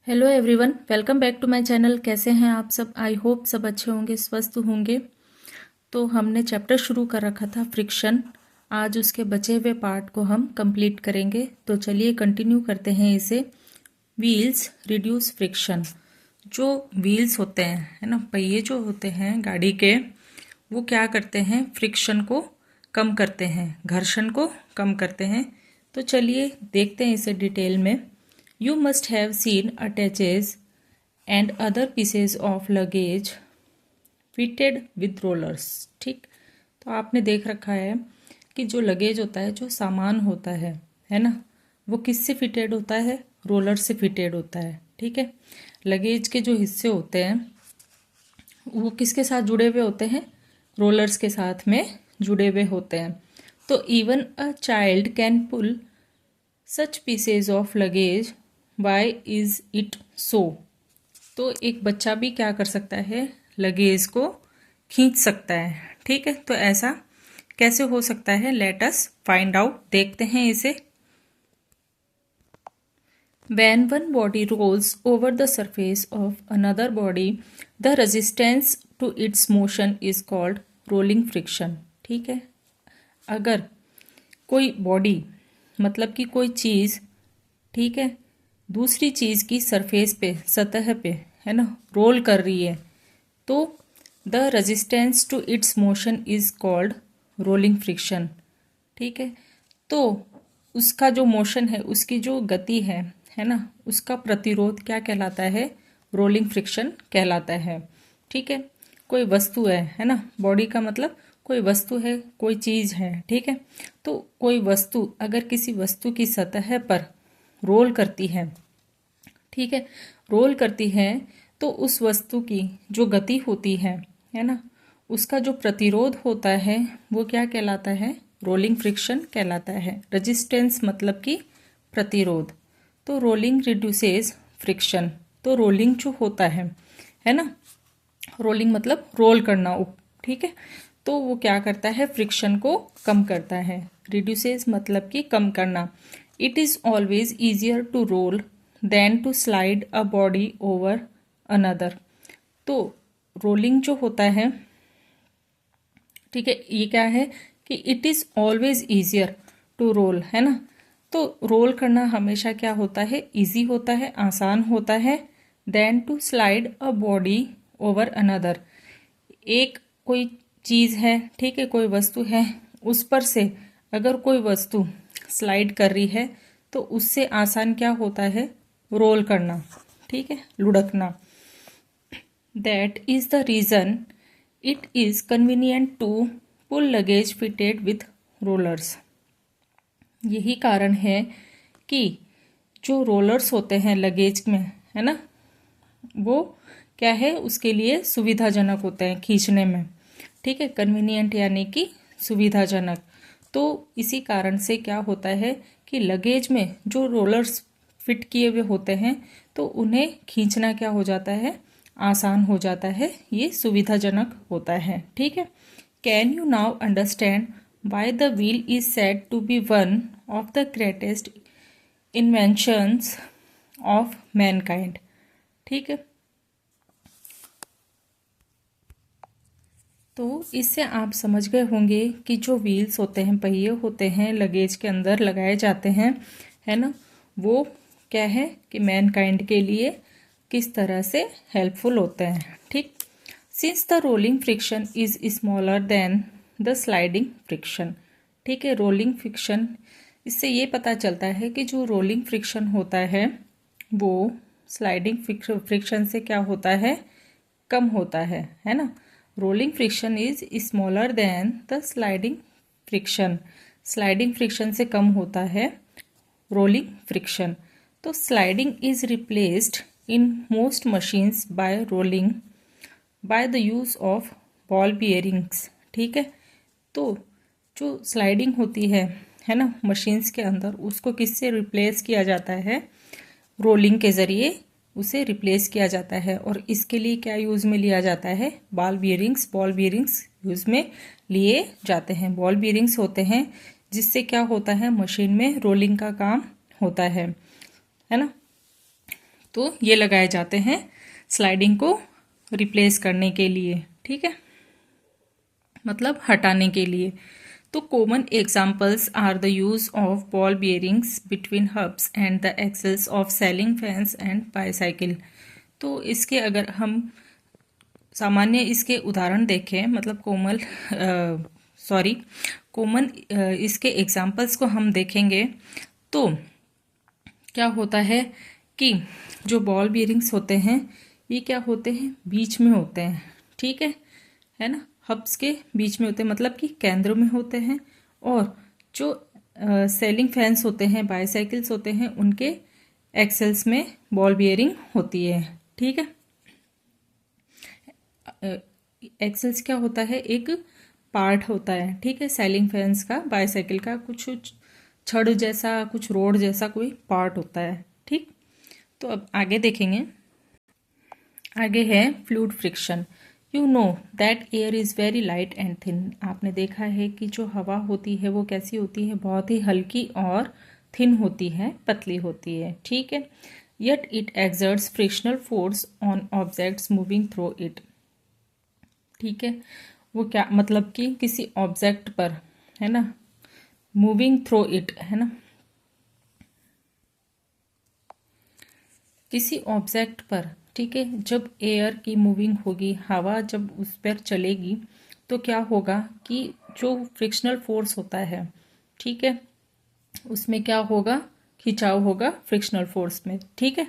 Hello everyone, welcome back to my channel. कैसे हैं आप सब? आई होप सब अच्छे होंगे, स्वस्थ होंगे। तो हमने चैप्टर शुरू कर रखा था फ्रिक्शन। आज उसके बचे हुए पार्ट को हम कंप्लीट करेंगे। तो चलिए कंटिन्यू करते हैं इसे। Wheels reduce friction. जो व्हील्स होते हैं, है ना, पहिए जो होते हैं गाड़ी के, वो क्या करते हैं? फ्रिक्शन को कम करते हैं, घर्षण को कम करते हैं। तो चलिए देखते हैं इसे डिटेल में। You must have seen attaches and other pieces of luggage fitted with rollers। ठीक, तो आपने देख रखा है कि जो लगेज होता है, जो सामान होता है ना, वो किससे फिटेड होता है? रोलर से फिटेड होता है। ठीक है, लगेज के जो हिस्से होते हैं वो किसके साथ जुड़े हुए होते हैं? रोलर्स के साथ में जुड़े हुए होते हैं। तो even a child can pull such pieces of luggage, why is it so? तो एक बच्चा भी क्या कर सकता है? लगेज को खींच सकता है। ठीक है, तो ऐसा कैसे हो सकता है? लेट अस फाइंड आउट, देखते हैं इसे। When one body rolls over the surface of another body, the resistance to its motion is called rolling friction। ठीक है, अगर कोई बॉडी मतलब कि कोई चीज़, ठीक है, दूसरी चीज़ की सरफेस पे, सतह पे, है ना, रोल कर रही है, तो the resistance to its motion is called rolling friction. ठीक है, तो उसका जो मोशन है, उसकी जो गति है ना, उसका प्रतिरोध क्या कहलाता है? रोलिंग फ्रिक्शन कहलाता है। ठीक है, कोई वस्तु है ना, बॉडी का मतलब कोई वस्तु है, कोई चीज़ है। ठीक है, तो कोई वस्तु अगर किसी वस्तु की सतह पर रोल करती है, ठीक है, रोल करती है, तो उस वस्तु की जो गति होती है ना, उसका जो प्रतिरोध होता है वो क्या कहलाता है? रोलिंग फ्रिक्शन कहलाता है। रेजिस्टेंस मतलब कि प्रतिरोध। तो रोलिंग रिड्यूसेस फ्रिक्शन। तो रोलिंग जो होता है ना, रोलिंग मतलब रोल करना, ठीक है, तो वो क्या करता है? फ्रिक्शन को कम करता है। रिड्यूसेस मतलब कि कम करना। It is always easier to roll than to slide a body over another. तो रोलिंग जो होता है, ठीक है, ये क्या है कि it is always easier to roll, है ना, तो रोल करना हमेशा क्या होता है? इजी होता है, आसान होता है। Than to slide a body over another. एक कोई चीज़ है, ठीक है, कोई वस्तु है, उस पर से अगर कोई वस्तु स्लाइड कर रही है तो उससे आसान क्या होता है? रोल करना, ठीक है, लुढ़कना। That is the reason it is convenient to pull luggage fitted with rollers. यही कारण है कि जो रोलर्स होते हैं लगेज में, है ना, वो क्या है? उसके लिए सुविधाजनक होते हैं खींचने में। ठीक है, कन्वीनियंट यानी कि सुविधाजनक। तो इसी कारण से क्या होता है कि लगेज में जो रोलर्स फिट किए हुए होते हैं, तो उन्हें खींचना क्या हो जाता है? आसान हो जाता है, ये सुविधाजनक होता है। ठीक है, can you now understand why the wheel is said to be one of the greatest inventions of mankind. ठीक है, तो इससे आप समझ गए होंगे कि जो व्हील्स होते हैं, पहिए होते हैं, लगेज के अंदर लगाए जाते हैं, है ना, वो क्या है कि मैनकाइंड के लिए किस तरह से हेल्पफुल होते हैं। ठीक, since the rolling friction is smaller than the sliding friction. ठीक है, रोलिंग फ्रिक्शन, इससे ये पता चलता है कि जो रोलिंग फ्रिक्शन होता है वो स्लाइडिंग फ्रिक्शन से क्या होता है? कम होता है ना। Rolling friction is smaller than the sliding friction. Sliding friction से कम होता है रोलिंग फ्रिक्शन। तो sliding is replaced in most machines bye rolling by the use of ball bearings. ठीक है, तो जो स्लाइडिंग होती है ना, मशीन्स के अंदर, उसको किससे रिप्लेस किया जाता है? रोलिंग के ज़रिए उसे रिप्लेस किया जाता है। और इसके लिए क्या यूज़ में लिया जाता है? बॉल बियरिंग्स यूज़ में लिए जाते हैं। बॉल बियरिंग्स होते हैं जिससे क्या होता है? मशीन में रोलिंग का काम होता है ना। तो ये लगाए जाते हैं स्लाइडिंग को रिप्लेस करने के लिए, ठीक है, मतलब हटाने के लिए। तो common examples are the use of ball bearings between hubs and the axles of ceiling fans and bicycle. तो इसके अगर हम सामान्य इसके उदाहरण देखें, मतलब कॉमन इसके एग्जाम्पल्स को हम देखेंगे तो क्या होता है कि जो बॉल बियरिंग्स होते हैं ये क्या होते हैं, बीच में होते हैं, ठीक है ना, हब्स के बीच में होते हैं, मतलब कि केंद्र में होते हैं। और जो सेलिंग फैंस होते हैं, बाईसाइकिल्स होते हैं, उनके एक्सेल्स में बॉल बियरिंग होती है, ठीक है। एक्सेल्स क्या होता है, एक पार्ट होता है, ठीक है, सेलिंग फैंस का, बाईसाइकिल का कुछ छड़ जैसा, कुछ रोड जैसा कोई पार्ट होता है, ठीक। तो अब आगे देखेंगे। आगे है fluid friction. You know that air is very light and thin. आपने देखा है कि जो हवा होती है वो कैसी होती है, बहुत ही हल्की और थिन होती है, पतली होती है, ठीक है। Yet it exerts frictional force on objects moving through it, ठीक है। वो क्या मतलब कि किसी ऑब्जेक्ट पर, है ना, मूविंग थ्रू इट, है ना, किसी ऑब्जेक्ट पर, ठीक है, जब एयर की मूविंग होगी, हवा जब उस पर चलेगी तो क्या होगा कि जो फ्रिक्शनल फोर्स होता है, ठीक है, उसमें क्या होगा, खिंचाव होगा फ्रिक्शनल फोर्स में, ठीक है।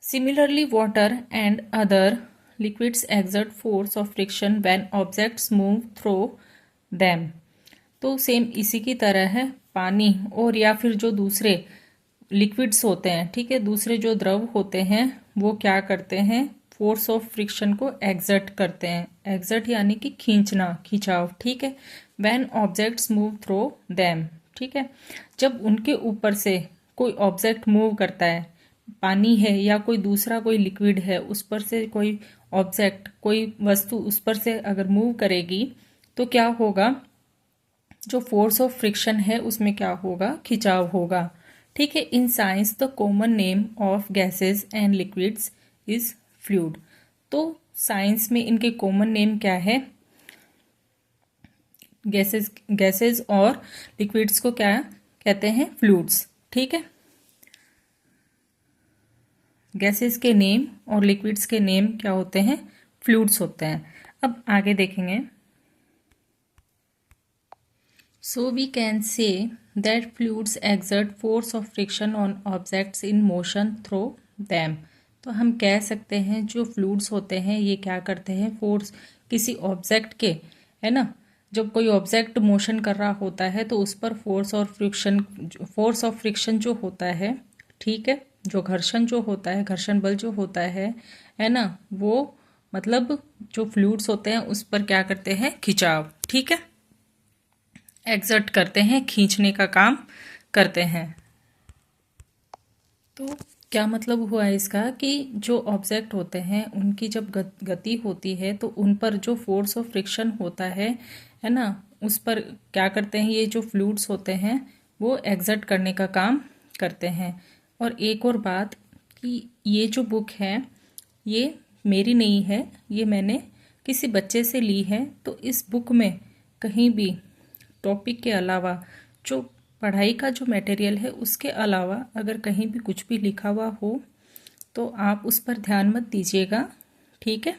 Similarly water and other liquids exert force of friction when objects move through them. तो सेम इसी की तरह है, पानी और या फिर जो दूसरे लिक्विड्स होते हैं, ठीक है, दूसरे जो द्रव होते हैं वो क्या करते हैं, फोर्स ऑफ फ्रिक्शन को एक्सर्ट करते हैं। एक्सर्ट यानी कि खींचना, खिंचाव, ठीक है। When objects move through them, ठीक है, जब उनके ऊपर से कोई ऑब्जेक्ट मूव करता है, पानी है या कोई दूसरा कोई लिक्विड है, उस पर से कोई ऑब्जेक्ट, कोई वस्तु उस पर से अगर मूव करेगी तो क्या होगा, जो फोर्स ऑफ फ्रिक्शन है उसमें क्या होगा, खिंचाव होगा, ठीक है। In science the common name of gases and liquids is fluid. तो साइंस में इनके कॉमन नेम क्या है, गैसेस और लिक्विड्स को क्या कहते हैं, फ्लूइड्स, ठीक है। गैसेस के नेम और लिक्विड्स के नेम क्या होते हैं, फ्लूइड्स होते हैं। अब आगे देखेंगे। So we can say that fluids exert force of friction on objects in motion through them. तो हम कह सकते हैं जो फ्लूइड्स होते हैं ये क्या करते हैं, फोर्स किसी ऑब्जेक्ट के, है ना, जब कोई ऑब्जेक्ट मोशन कर रहा होता है तो उस पर फोर्स ऑफ फ्रिक्शन जो होता है, ठीक है, जो घर्षण जो होता है, घर्षण बल जो होता है ना, वो मतलब जो फ्लूइड्स होते हैं उस पर क्या करते हैं, खिंचाव, ठीक है, एक्सर्ट करते हैं, खींचने का काम करते हैं। तो क्या मतलब हुआ इसका कि जो ऑब्जेक्ट होते हैं उनकी जब गति होती है तो उन पर जो फोर्स ऑफ फ्रिक्शन होता है ना, उस पर क्या करते हैं, ये जो फ्लूइड्स होते हैं वो एक्सर्ट करने का काम करते हैं। और एक और बात कि ये जो बुक है ये मेरी नहीं है, ये मैंने किसी बच्चे से ली है। तो इस बुक में कहीं भी टॉपिक के अलावा जो पढ़ाई का जो मटेरियल है उसके अलावा अगर कहीं भी कुछ भी लिखा हुआ हो तो आप उस पर ध्यान मत दीजिएगा, ठीक है।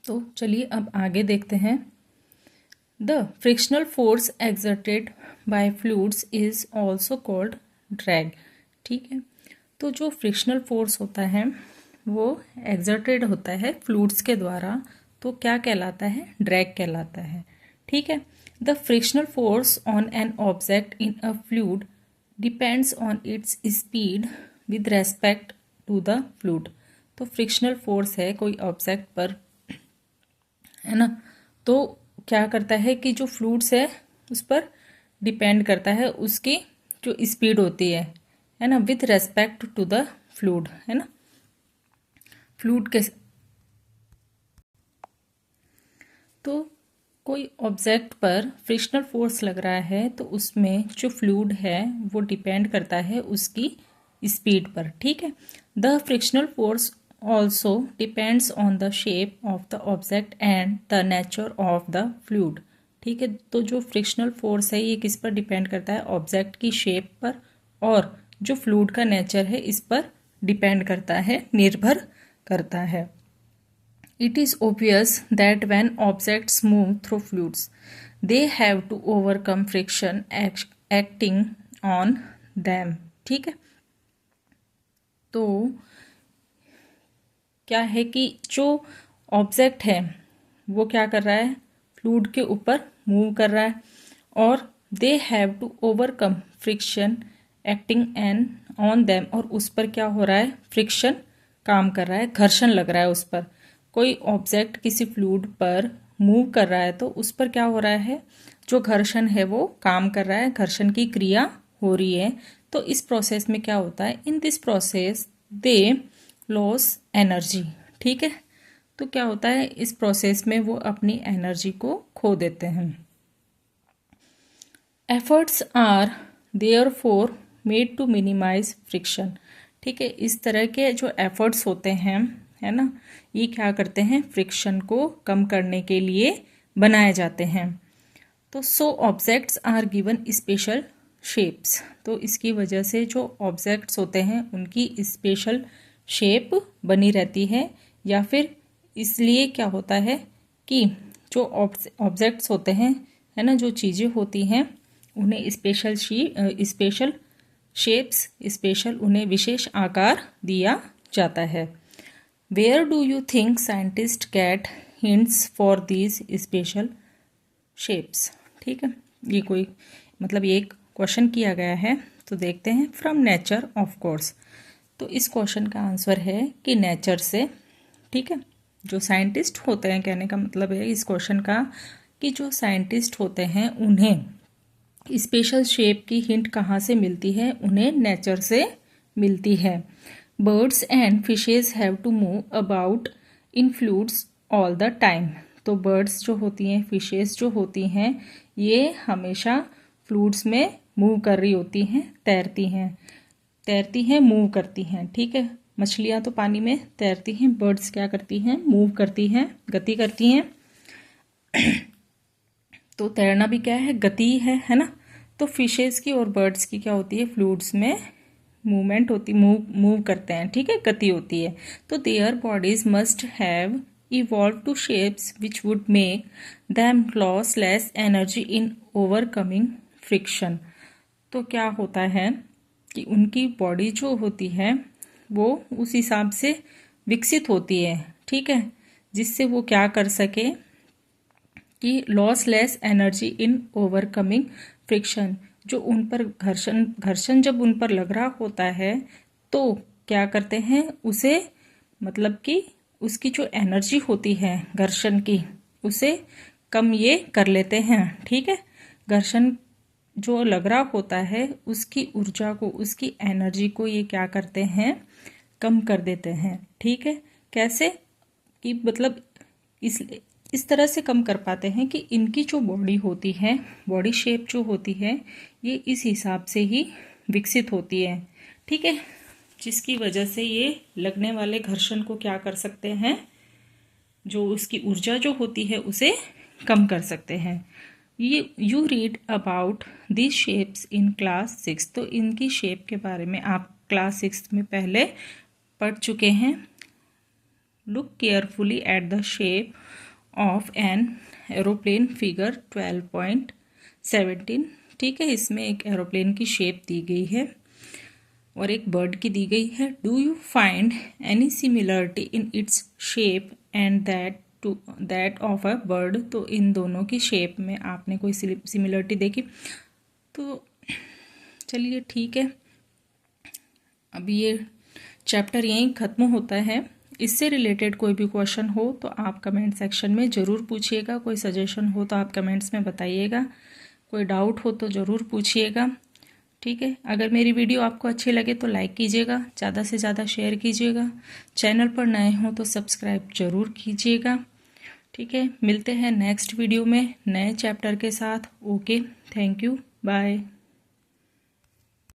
तो चलिए अब आगे देखते हैं। The frictional force exerted by fluids is also called drag, ठीक है। तो जो फ्रिक्शनल फोर्स होता है वो एक्सर्टेड होता है फ्लूइड्स के द्वारा, तो क्या कहलाता है, ड्रैग कहलाता है, ठीक है। The frictional force on an object in a fluid depends on its speed with respect to the fluid. तो फ्रिक्शनल फोर्स है कोई ऑब्जेक्ट पर, है ना, तो क्या करता है कि जो फ्लूइड्स है उस पर डिपेंड करता है, उसकी जो स्पीड होती है ना, with respect to the fluid, है ना, फ्लूइड के। तो कोई ऑब्जेक्ट पर फ्रिक्शनल फोर्स लग रहा है तो उसमें जो फ्लूइड है वो डिपेंड करता है उसकी स्पीड पर, ठीक है। The frictional force also depends on the shape of the object and the nature of the fluid, ठीक है। तो जो फ्रिक्शनल फोर्स है ये किस पर डिपेंड करता है, ऑब्जेक्ट की शेप पर, और जो फ्लूइड का नेचर है इस पर डिपेंड करता है, निर्भर करता है। It is obvious that when objects move through fluids, they have to overcome friction acting on them, ठीक है। तो क्या है कि जो ऑब्जेक्ट है वो क्या कर रहा है, फ्लूइड के ऊपर मूव कर रहा है, और they have to overcome friction acting an on them, और उस पर क्या हो रहा है, फ्रिक्शन काम कर रहा है, घर्षण लग रहा है उस पर। कोई ऑब्जेक्ट किसी फ्लूइड पर मूव कर रहा है तो उस पर क्या हो रहा है, जो घर्षण है वो काम कर रहा है, घर्षण की क्रिया हो रही है। तो इस प्रोसेस में क्या होता है, in this process they loss energy, ठीक है। तो क्या होता है, इस प्रोसेस में वो अपनी एनर्जी को खो देते हैं। Efforts are therefore made to minimise friction, ठीक है। इस तरह के जो एफर्ट्स होते हैं, है ना, ये क्या करते हैं, फ्रिक्शन को कम करने के लिए बनाए जाते हैं। तो so objects are given special shapes, तो इसकी वजह से जो ऑब्जेक्ट्स होते हैं उनकी स्पेशल शेप बनी रहती है, या फिर इसलिए क्या होता है कि जो ऑब्जेक्ट्स होते हैं, है ना, जो चीज़ें होती हैं उन्हें स्पेशल शेप्स, स्पेशल उन्हें विशेष आकार दिया जाता है। Where do you think scientist get hints for these special shapes, ठीक है। ये कोई मतलब ये एक क्वेश्चन किया गया है, तो देखते हैं। फ्रॉम नेचर ऑफ कोर्स, तो इस क्वेश्चन का आंसर है कि नेचर से, ठीक है। जो साइंटिस्ट होते हैं, कहने का मतलब है इस क्वेश्चन का कि जो साइंटिस्ट होते हैं उन्हें स्पेशल शेप की हिंट कहाँ से मिलती है, उन्हें नेचर से मिलती है। Birds and fishes have to move about in fluids all the time, तो बर्ड्स जो होती हैं, फिशेज जो होती हैं, ये हमेशा फ्लूइड्स में मूव कर रही होती हैं, तैरती हैं, मूव करती हैं, ठीक है। मछलियाँ तो पानी में तैरती हैं, बर्ड्स क्या करती हैं, मूव करती हैं, गति करती हैं। तो तैरना भी क्या है, गति है ना। तो फिशेस की और बर्ड्स की क्या होती है, फ्लूइड्स में मूवमेंट होती, मूव करते हैं, ठीक है, गति होती है। तो their bodies must have evolve to shapes which would make them loss less energy in overcoming friction. तो क्या होता है कि उनकी बॉडी जो होती है वो उस हिसाब से विकसित होती है, ठीक है, जिससे वो क्या कर सके कि loss less energy in overcoming friction. जो उन पर घर्षण जब उन पर लग रहा होता है तो क्या करते हैं, उसे मतलब कि उसकी जो एनर्जी होती है घर्षण की, उसे कम ये कर लेते हैं, ठीक है। घर्षण जो लग रहा होता है उसकी ऊर्जा को, उसकी एनर्जी को ये क्या करते हैं, कम कर देते हैं, ठीक है। कैसे कि मतलब इस तरह से कम कर पाते हैं कि इनकी जो बॉडी होती है, बॉडी शेप जो होती है, ये इस हिसाब से ही विकसित होती है, ठीक है, जिसकी वजह से ये लगने वाले घर्षण को क्या कर सकते हैं, जो उसकी ऊर्जा जो होती है उसे कम कर सकते हैं। ये you read about this shapes in class 6, तो इनकी शेप के बारे में आप क्लास 6 में पहले पढ़ चुके हैं। Look carefully at the shape of an aeroplane figure 12.17, ठीक है। इसमें एक एरोप्लेन की शेप दी गई है और एक बर्ड की दी गई है। Do you find any similarity in its shape and that of a bird, तो इन दोनों की शेप में आपने कोई सिमिलरिटी देखी? तो चलिए ठीक है, अभी ये चैप्टर यहीं ख़त्म होता है। इससे रिलेटेड कोई भी क्वेश्चन हो तो आप कमेंट सेक्शन में ज़रूर पूछिएगा, कोई सजेशन हो तो आप कमेंट्स में बताइएगा, कोई डाउट हो तो ज़रूर पूछिएगा, ठीक है। अगर मेरी वीडियो आपको अच्छी लगे तो लाइक कीजिएगा, ज़्यादा से ज़्यादा शेयर कीजिएगा, चैनल पर नए हो तो सब्सक्राइब ज़रूर कीजिएगा, ठीक है। मिलते हैं नेक्स्ट वीडियो में नए चैप्टर के साथ। Okay, thank you, bye.